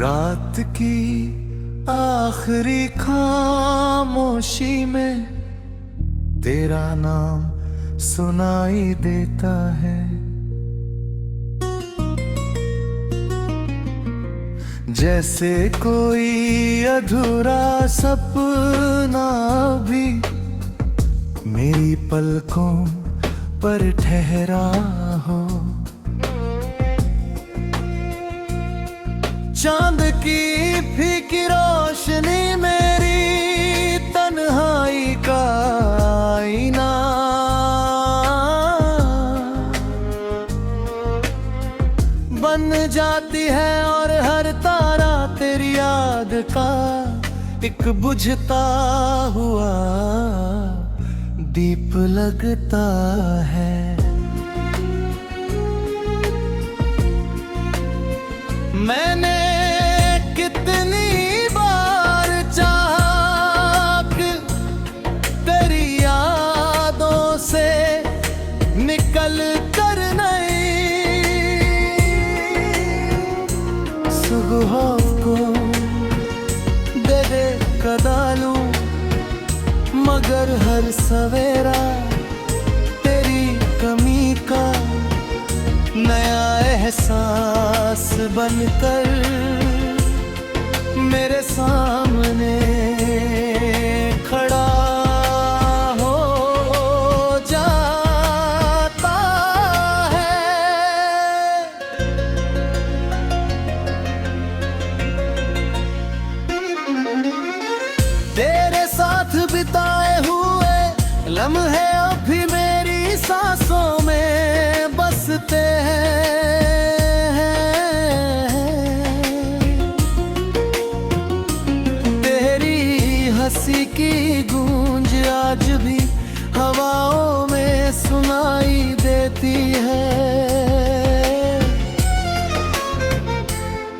रात की आखिरी खामोशी में तेरा नाम सुनाई देता है। जैसे कोई अधूरा सपना भी मेरी पलकों पर ठहरा हो। चांद की फीकी रोशनी मेरी तन्हाई का आईना, बन जाती है और हर तारा तेरी याद का एक बुझता हुआ दीप लगता है। मैंने कितनी बार चाहा कि तेरी यादों से निकल कर नहीं सुबह को दे दे कदालू, मगर हर सवेरा तेरी कमी का नया एहसास बनकर मेरे सामने खड़ा हो जाता है। तेरे साथ बिताए हुए लम्हे अभी मेरी सांसों में बसते हैं। हंसी की गूंज आज भी हवाओं में सुनाई देती है।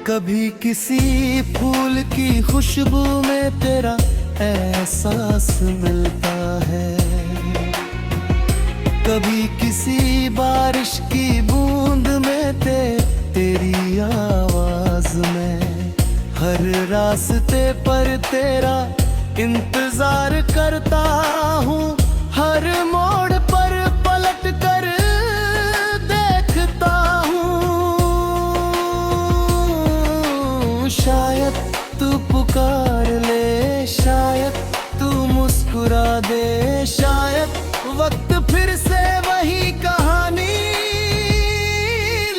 कभी किसी फूल की खुशबू में तेरा एहसास मिलता है, कभी किसी बारिश की बूंद में तेरी आवाज में। हर रास्ते पर तेरा इंतजार करता हूँ, हर मोड़ पर पलट कर देखता हूँ। शायद तू पुकार ले, शायद तू मुस्कुरा दे, शायद वक्त फिर से वही कहानी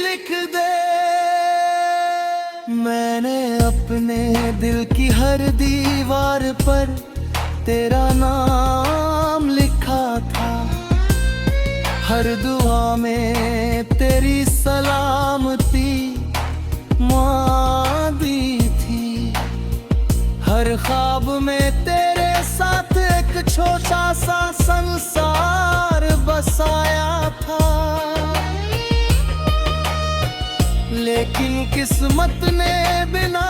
लिख दे। मैंने अपने दिल की हर दीवार पर तेरा नाम लिखा था, हर दुआ में तेरी सलामती मांगी थी, हर ख्वाब में तेरे साथ एक छोटा सा संसार बसाया था। लेकिन किस्मत ने बिना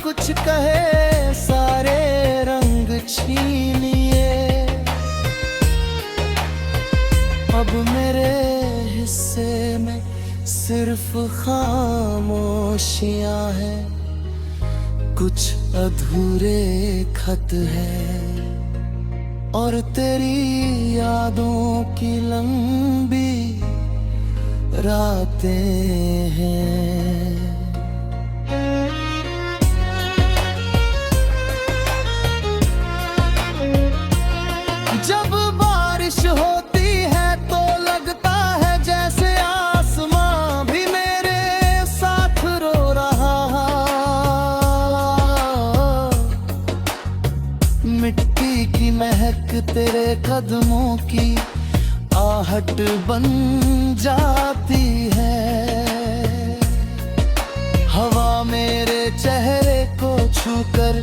कुछ कहे सारे रंग छीन लिए। अब मेरे हिस्से में सिर्फ खामोशियां हैं, कुछ अधूरे खत हैं और तेरी यादों की लंबी रातें हैं। जब बारिश होती है तो लगता है जैसे आसमां भी मेरे साथ रो रहा। मिट्टी की महक तेरे कदमों की आहट बन जाती है। हवा मेरे चेहरे को छूकर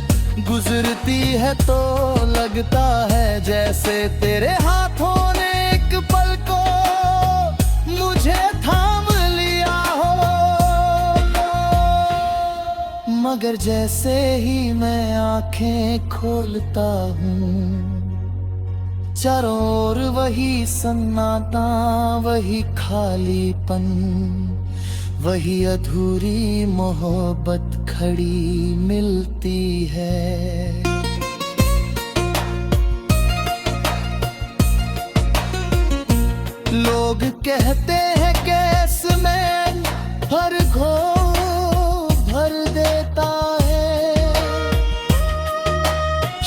गुजरती है तो लगता है जैसे तेरे हाथों ने एक पल को मुझे थाम लिया हो। मगर जैसे ही मैं आंखें खोलता हूँ, चारों ओर वही सन्नाटा, वही खालीपन, वही अधूरी मोहब्बत खड़ी मिलती है। लोग कहते हैं केस में हर घोर भर देता है,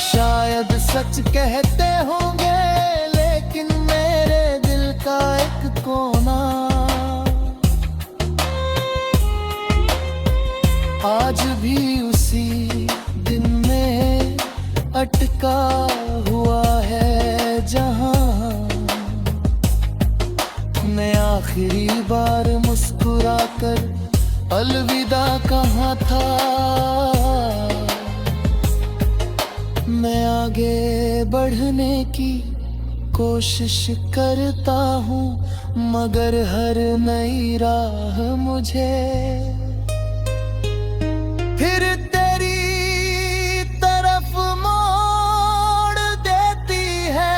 शायद सच कहते होंगे लेकिन मेरे दिल का एक कोना आज भी उसी दिन में अटका हुआ है जहां मैं आखिरी बार मुस्कुराकर अलविदा कहा था। मैं आगे बढ़ने की कोशिश करता हूँ मगर हर नई राह मुझे फिर तेरी तरफ मोड़ देती है।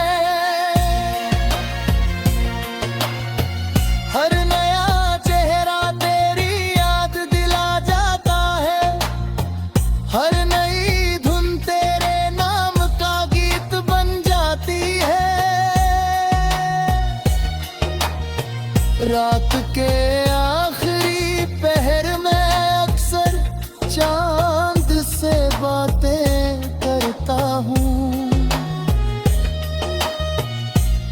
हर नया चेहरा तेरी याद दिला जाता है, हर नई धुन तेरे नाम का गीत बन जाती है। रात के आखिरी पहर में अक्सर चांद से बातें करता हूँ,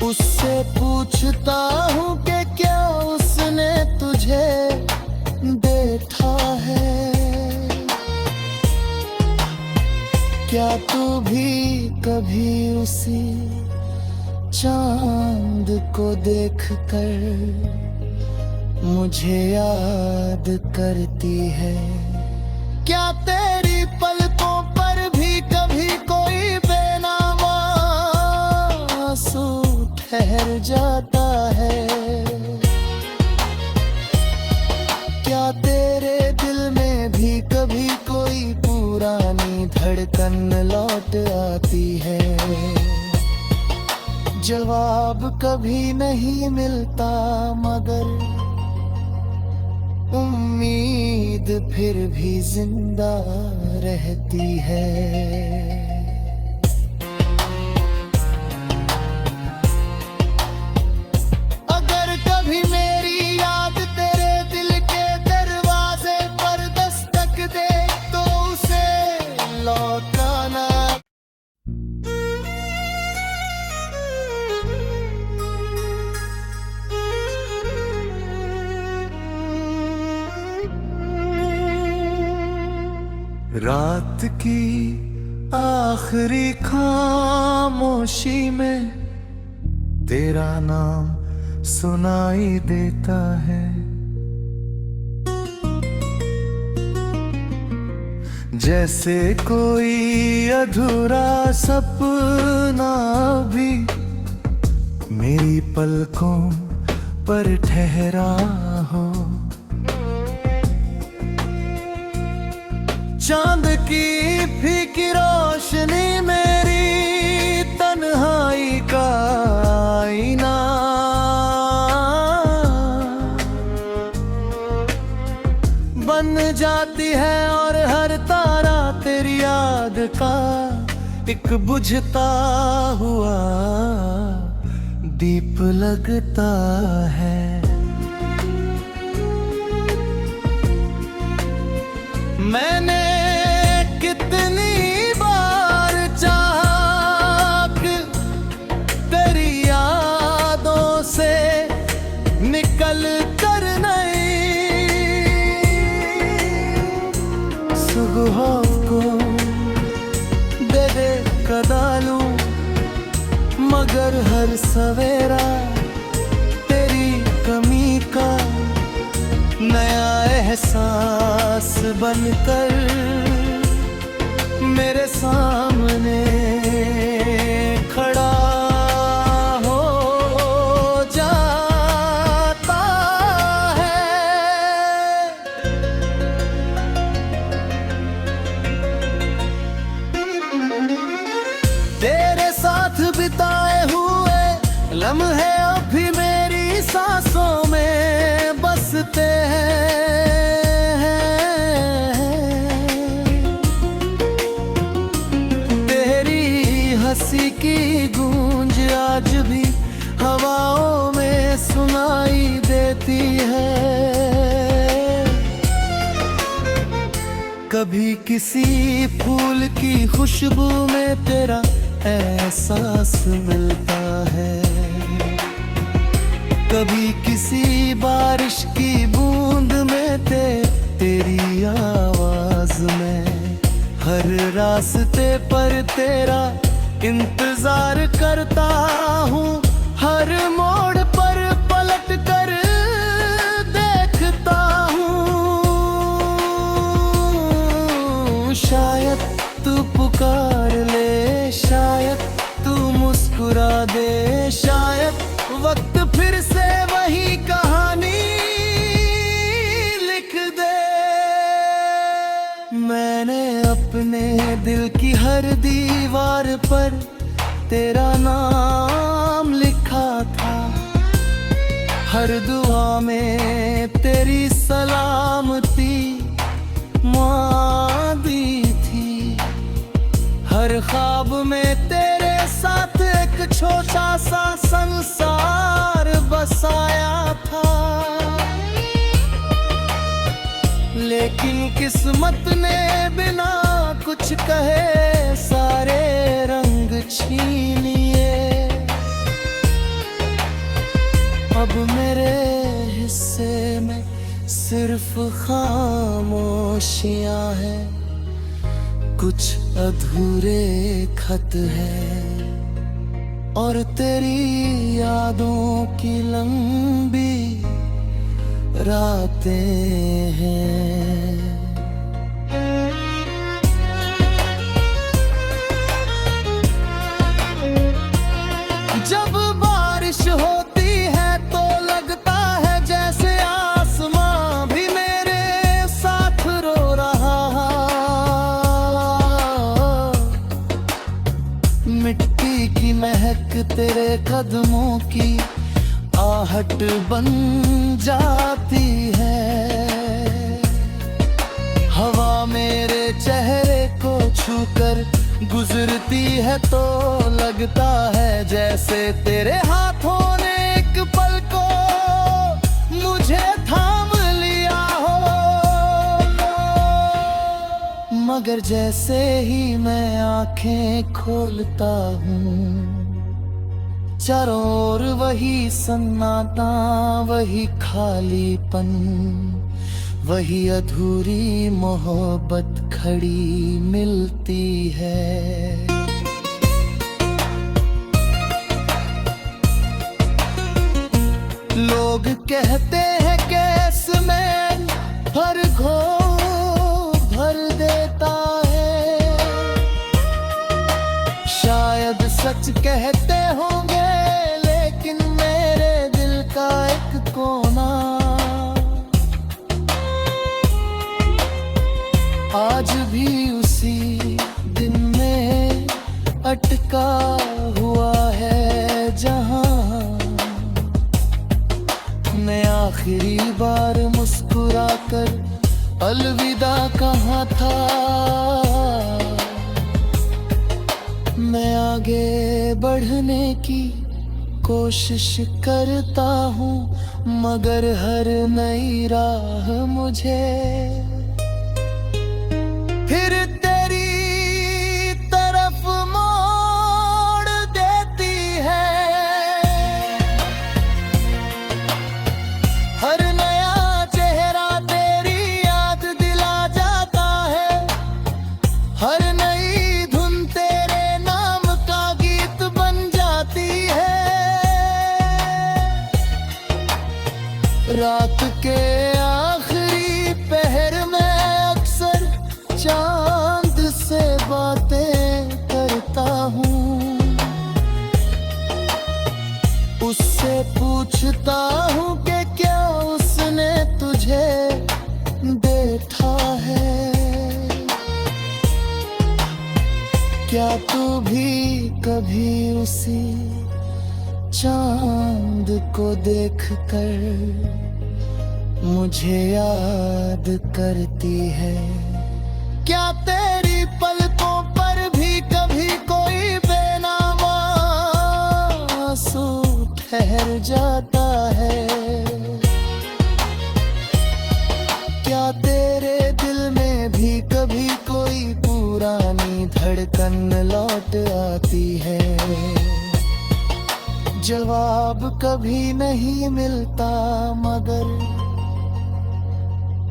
उससे पूछता हूँ कि क्या उसने तुझे देखा है, क्या तू भी कभी उसी चांद को देखकर मुझे याद करती है। क्या तेरी पलकों पर भी कभी कोई बेनामा आंसू ठहर जाता है, क्या तेरे दिल में भी कभी कोई पुरानी धड़कन लौट आती है। जवाब कभी नहीं मिलता मगर उम्मीद फिर भी जिंदा रहती है। अगर कभी मेरी याद तेरे दिल के दरवाजे पर दस्तक दे तो उसे लौटाना। रात की आखिरी खामोशी में तेरा नाम सुनाई देता है, जैसे कोई अधूरा सपना भी मेरी पलकों पर ठहरा हो। चांद की फीकी रोशनी मेरी तन्हाई का आईना, बन जाती है और हर तारा तेरी याद का एक बुझता हुआ दीप लगता है। मैंने कितनी बार चाहा कि तेरी यादों से निकल कर नहीं सुबह को दे दे कदालू, मगर हर सवेरा तेरी कमी का नया एहसास बनकर मेरे सामने खड़ा हो जाता है। तेरे साथ बिताए हुए लम्हे अब भी मेरी सांसों में बस हंसते हैं। तेरी हंसी की गूंज आज भी हवाओं में सुनाई देती है। कभी किसी फूल की खुशबू में तेरा एहसास मिलता है, कभी किसी बारिश की बूंद में तेरी आवाज में। हर रास्ते पर तेरा इंतजार करता हूँ, हर मोड़ पर पलट कर देखता हूँ। शायद तू पुकार ले, शायद तू मुस्कुरा दे, शायद वक्त फिर से वही कहानी लिख दे। मैंने अपने दिल की हर दीवार पर तेरा नाम लिखा था, हर दुआ में तेरी सलामती मांगी थी, हर ख्वाब में तेरे साथ एक छोटा सा संसार बसाया था। लेकिन किस्मत ने बिना कुछ कहे सारे रंग छीन लिए। अब मेरे हिस्से में सिर्फ खामोशियां हैं, कुछ अधूरे खत हैं और तेरी यादों की लंबी रातें हैं। जब बारिश होती है तो लगता है जैसे आसमां भी मेरे साथ रो रहा। मिट्टी की महक तेरे कदमों की आहट बन जाती है। हवा मेरे चेहरे को छूकर गुजरती है तो लगता है जैसे तेरे हाथों ने एक पल को मुझे थाम लिया हो। मगर जैसे ही मैं आंखें खोलता हूँ, चारों ओर वही सन्नाटा, वही खालीपन, वही अधूरी मोहब्बत खड़ी मिलती है। लोग कहते हैं केस में हर घोर भर देता है, शायद सच कहते होंगे लेकिन मेरे दिल का एक कोना आज भी उसी दिन में अटका हुआ है जहां मैं आखिरी बार मुस्कुरा कर अलविदा कहा था। मैं आगे बढ़ने की कोशिश करता हूँ मगर हर नई राह मुझे फिर तेरी तरफ मोड़ देती है। हर नया चेहरा तेरी याद दिला जाता है, हर नई धुन तेरे नाम का गीत बन जाती है। रात के आखिरी पहर में अक्सर चांद से बातें करता हूँ, उससे पूछता हूँ कि क्या उसने तुझे देखा है, क्या तू भी कभी उसी चांद को देखकर मुझे याद करती है। क्या तेरी पलकों पर भी कभी कोई बेनामा आंसू ठहर जाता है? क्या तेरे दिल में भी कभी कोई पुरानी धड़कन लौट आती है? जवाब कभी नहीं मिलता मगर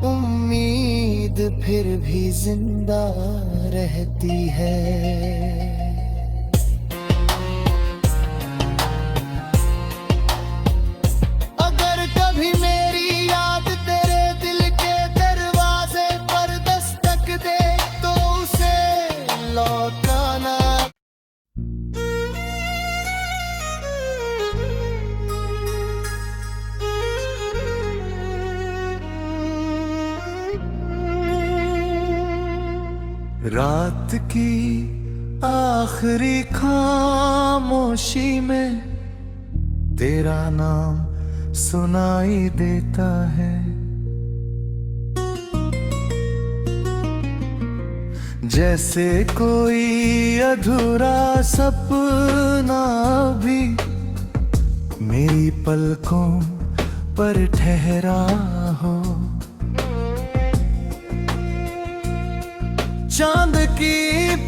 उम्मीद फिर भी जिंदा रहती है। अगर कभी मेरी याद तेरे दिल के दरवाजे पर दस्तक दे तो उसे लौटाना। रात की आखिरी खामोशी में तेरा नाम सुनाई देता है। जैसे कोई अधूरा सपना भी मेरी पलकों पर ठहरा हो। चांद की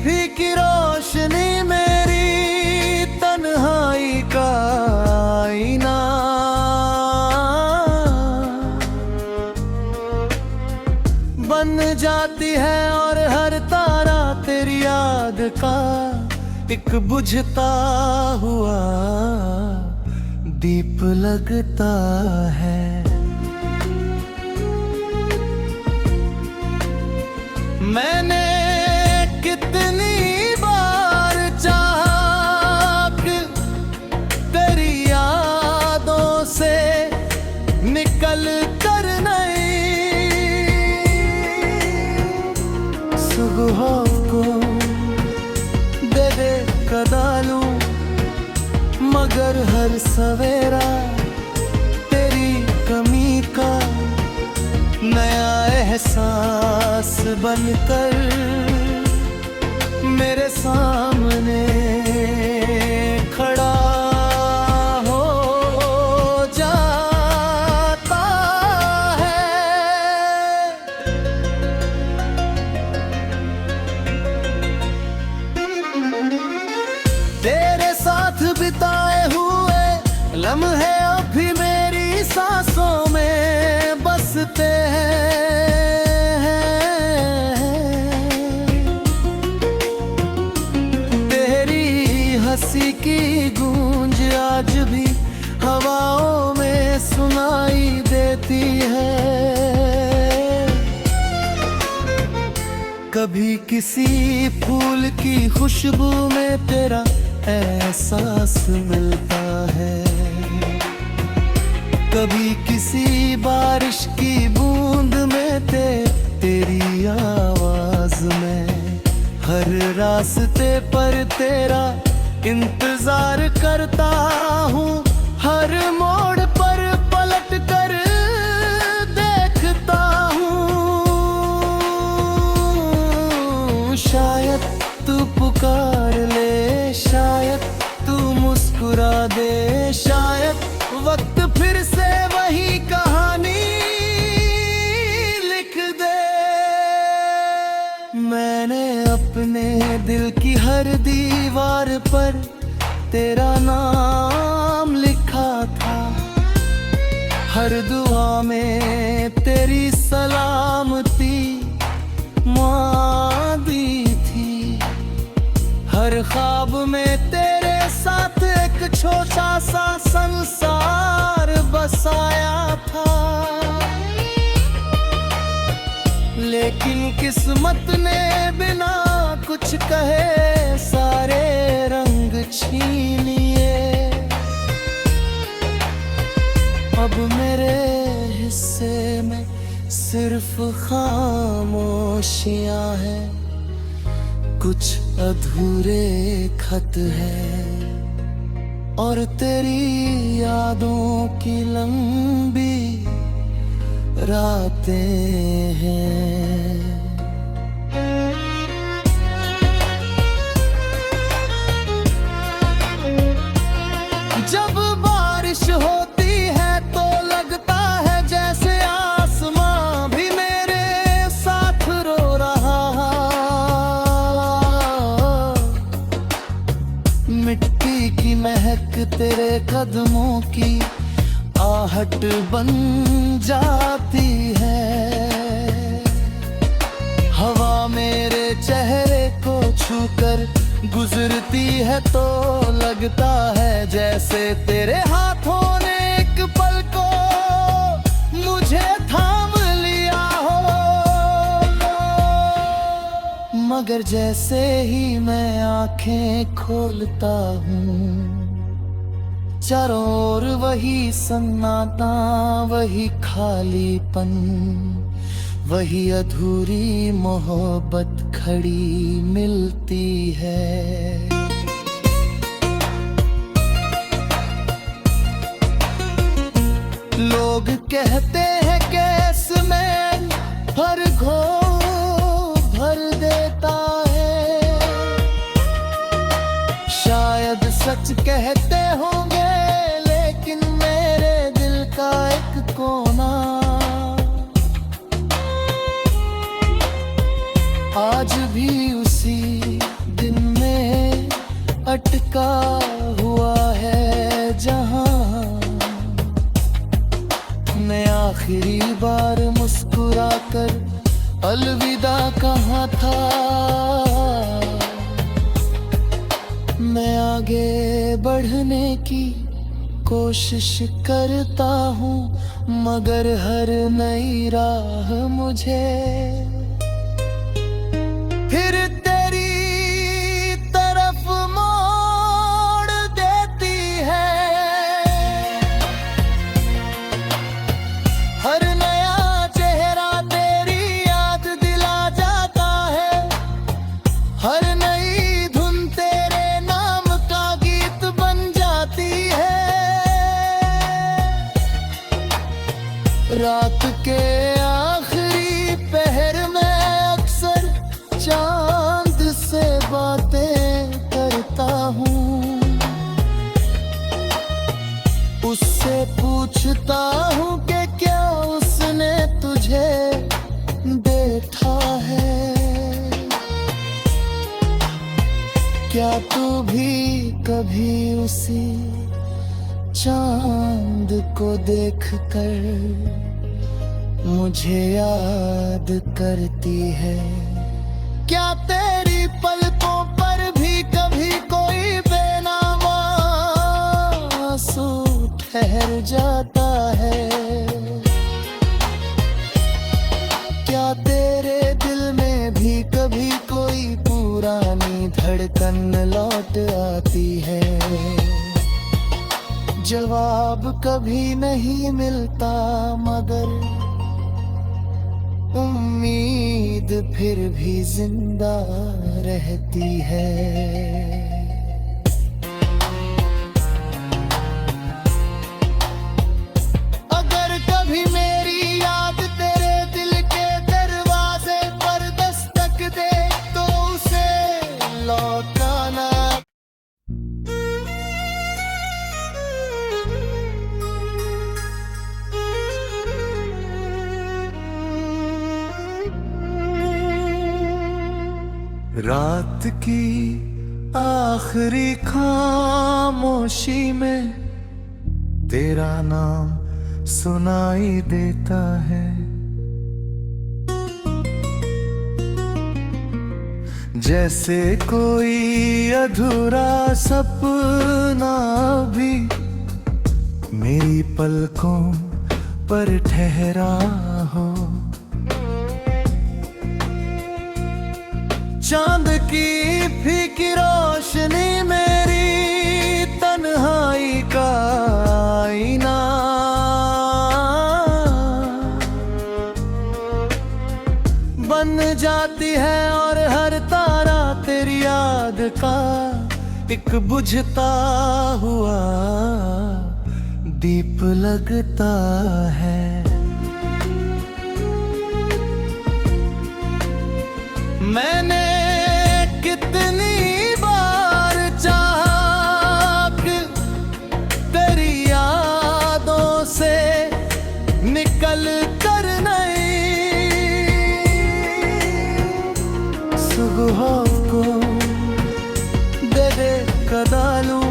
फीकी रोशनी मेरी तन्हाई का आईना। बन जाती है और हर तारा तेरी याद का एक बुझता हुआ दीप लगता है। मैंने कितनी बार चाहा कि तेरी यादों से निकल कर नहीं सुबह को दे कदालू, मगर हर सवेरा तेरी कमी का नया एहसास बनकर मेरे सामने खड़ा हो जाता है। तेरे साथ बिताए हुए लम्हे अब भी मेरी सांसों में बसते हैं। तेरी हंसी की गूंज आज भी हवाओं में सुनाई देती है। कभी किसी फूल की खुशबू में तेरा एहसास मिलता है, कभी किसी बारिश की बूंद में तेरी आवाज में। हर रास्ते पर तेरा इंतजार करता हूँ, हर मोड़ पर पलट कर देखता हूँ। शायद तू पुकार ले, शायद तू मुस्कुरा दे, शायद वक्त फिर से वही कहानी लिख दे। मैंने अपने दिल की हर दीवार पर तेरा नाम लिखा था, हर दुआ में तेरी सलामती मांगी थी। हर ख्वाब में तेरे साथ एक छोटा सा संसार बसाया था। लेकिन किस्मत ने बिना कुछ कहे सारे रंग छीन लिए। अब मेरे हिस्से में सिर्फ खामोशियां हैं, कुछ अधूरे खत है और तेरी यादों की लंबी रातें हैं। जब बारिश होती है तो लगता है जैसे आसमां भी मेरे साथ रो रहा। मिट्टी की महक तेरे कदमों की आहट बन जाती है। हवा मेरे चेहरे को छूकर गुजरती है तो लगता है जैसे तेरे हाथों ने एक पल को मुझे थाम लिया हो। मगर जैसे ही मैं आंखें खोलता हूँ, चारों ओर वही सन्नाटा, वही खालीपन, वही अधूरी मोहब्बत खड़ी मिलती है। लोग कहते हैं केस में हर घों भर देता है। शायद सच कहते होंगे लेकिन मेरे दिल का एक कोना आज भी उसी दिन में अटका हुआ है जहां मैं आखिरी बार मुस्कुराकर अलविदा कहा था। मैं आगे बढ़ने की कोशिश करता हूँ मगर हर नई राह मुझे फिर तेरी तरफ मोड़ देती है। हर नया चेहरा तेरी याद दिला जाता है। हर नई धुन तेरे नाम का गीत बन जाती है। रात के आखिरी पहर में अक्सर चांद से बातें करता हूँ। उससे पूछता हूँ कि क्या उसने तुझे देखा है। क्या तू भी कभी उसी चांद को देखकर मुझे याद करती है। क्या तेरी पलकों पर भी कभी कोई बेनामा आंसू ठहर जाता है। क्या तेरे दिल में भी कभी कोई पुरानी धड़कन लौट आती है। जवाब कभी नहीं मिलता मगर उम्मीद फिर भी जिंदा रहती है। अगर कभी मेरी याद तेरे दिल के दरवाजे पर दस्तक दे तो उसे लौटाना। रात की आखिरी खामोशी में तेरा नाम सुनाई देता है। जैसे कोई अधूरा सपना भी मेरी पलकों पर ठहरा हो। चांद की फीकी रोशनी मेरी तन्हाई का आईना। बन जाती है और हर तारा तेरी याद का एक बुझता हुआ दीप लगता है। मैंने कितनी बार चाहा कि तेरी यादों से निकल कर नहीं सुबह को दे दे कदालू,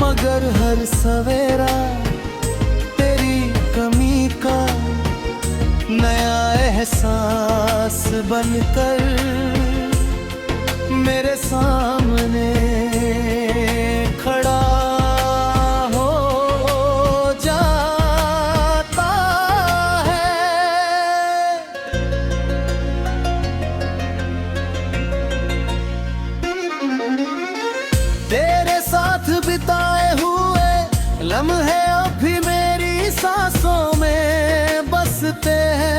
मगर हर सवेरा तेरी कमी का नया एहसास बनकर मेरे सामने खड़ा हो जाता है। तेरे साथ बिताए हुए लम्हे अब भी मेरी सांसों में बसते हैं।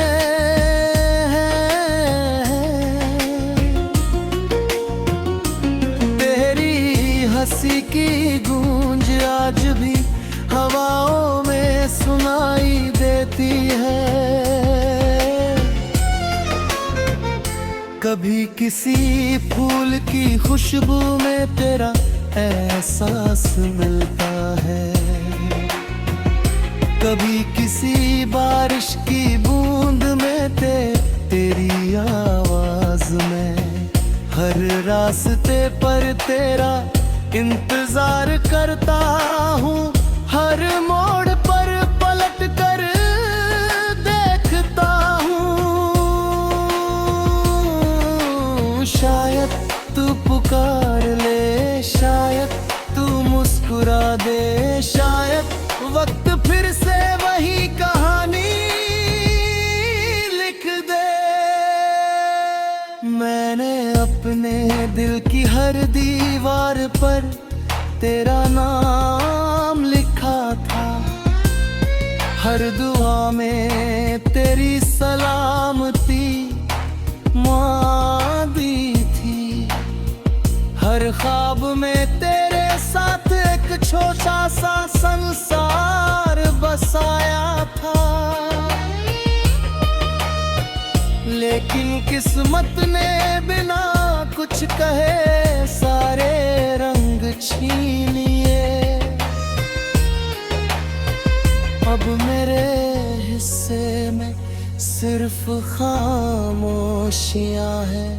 तेरी हंसी की गूंज आज भी हवाओं में सुनाई देती है। कभी किसी फूल की खुशबू में तेरा एहसास मिलता है, कभी किसी बारिश की बूंद में तेरी आवाज में। हर रास्ते पर तेरा इंतजार करता हूँ, हर मोड़ पर पलट कर देखता हूँ। शायद तू पुकार ले, शायद तू मुस्कुरा दे, शायद वक्त फिर से वही कहानी लिख दे। मैंने अपने दिल की हर दीवार पर तेरा नाम लिखा था, हर दुआ में तेरी सलामती मांगी थी, हर ख्वाब में तेरे साथ एक छोटा सा संसार बसाया था। लेकिन किस्मत ने बिना कुछ कहे सारे रंग छीन लिए। अब मेरे हिस्से में सिर्फ खामोशियां हैं,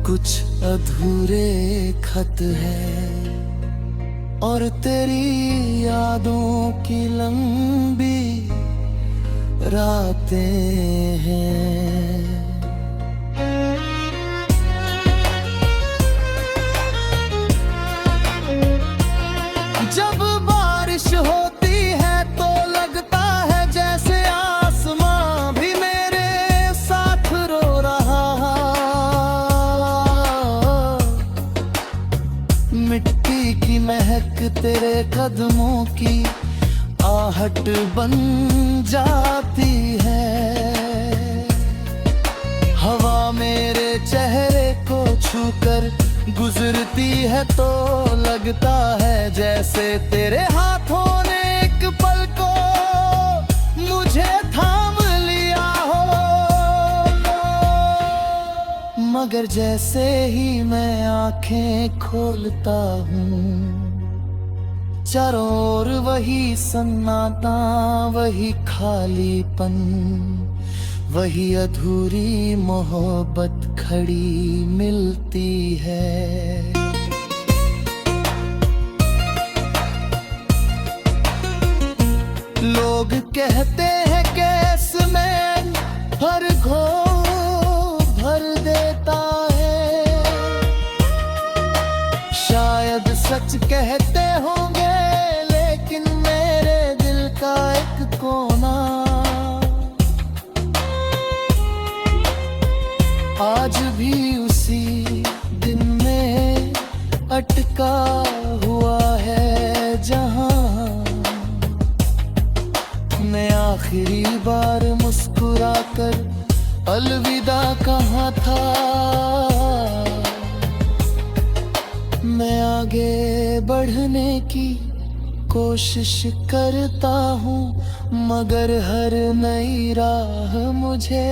कुछ अधूरे खत हैं और तेरी यादों की लंबी रातें हैं। जब बारिश होती है तो लगता है जैसे आसमां भी मेरे साथ रो रहा। मिट्टी की महक तेरे कदमों की आहट बन जाती है। हवा मेरे चेहरे को छूकर गुजरती है तो लगता है जैसे तेरे हाथों ने एक पल को मुझे थाम लिया हो। मगर जैसे ही मैं आंखें खोलता हूँ, चारों ओर वही सन्नाटा, वही खालीपन, वही अधूरी मोहब्बत खड़ी मिलती है। लोग कहते हैं केस में हर घोर भर देता है, शायद सच कहते होंगे लेकिन मेरे दिल का एक कोना आज भी उसी दिन में अटका हुआ है जहां मैं आखिरी बार मुस्कुरा कर अलविदा कहा था। मैं आगे बढ़ने की कोशिश करता हूँ मगर हर नई राह मुझे